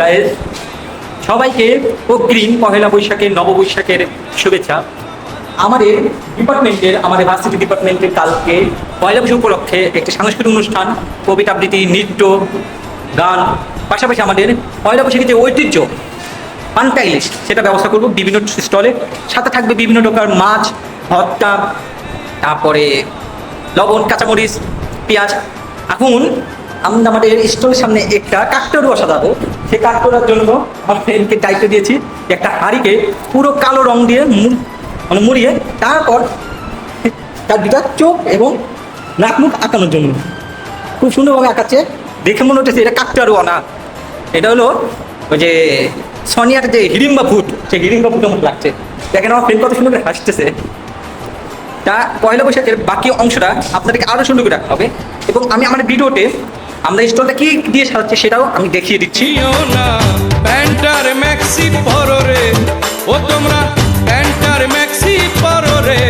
Guys, সবাইকে অগ্রিম পহেলা বৈশাখের নববৈশাখের শুভেচ্ছা। আমাদের ডিপার্টমেন্টের, আমাদের ভার্সিটি ডিপার্টমেন্টের কালকে পয়লা বৈশাখ উপলক্ষে একটি সাংস্কৃতিক অনুষ্ঠান, কবিতা আবৃত্তি, নৃত্য, গান, পাশাপাশি আমাদের পয়লা বৈশাখের যে ঐতিহ্য পান্তা ইলিশ সেটা ব্যবস্থা করব বিভিন্ন স্টলে। সাথে থাকবে বিভিন্ন প্রকার মাছ, ভর্তা, তারপরে লবণ, কাঁচামরিচ, পেঁয়াজ। এখন আমরা আমাদের স্টোরের সামনে একটা কাকতারুয়া সাজাবো। সেই কাকতারুয়ার জন্য আমার ফ্রেন্ডকে দায়িত্ব দিয়েছি যে একটা হাঁড়িকে পুরো কালো রং দিয়ে মানে মুড়িয়ে তারপর তার দুটা চোখ এবং নাক মুখ আঁকানোর জন্য খুব সুন্দরভাবে আঁকাচ্ছে। দেখে মনে হচ্ছে এটা কাকতারুয়া না, এটা হলো ওই যে সনিয়ার যে হিড়িম্বা ফুট, সেই হিড়িম্বা ফুটের মতো লাগছে। দেখেন আমার ফ্রেন্ড কত সুন্দর করে হাসতেছে। তা পয়লা বৈশাখের বাকি অংশটা আপনাদেরকে আরও সুন্দর করে রাখতে হবে, এবং আমি আমার ভিডিওতে আমরা স্টলটা কি দিয়ে সাজাচ্ছি সেটাও আমি দেখিয়ে দিচ্ছি। প্যান্টার ম্যাক্সি পরো রে, ও তোমরা প্যান্টার ম্যাক্সি পরো রে।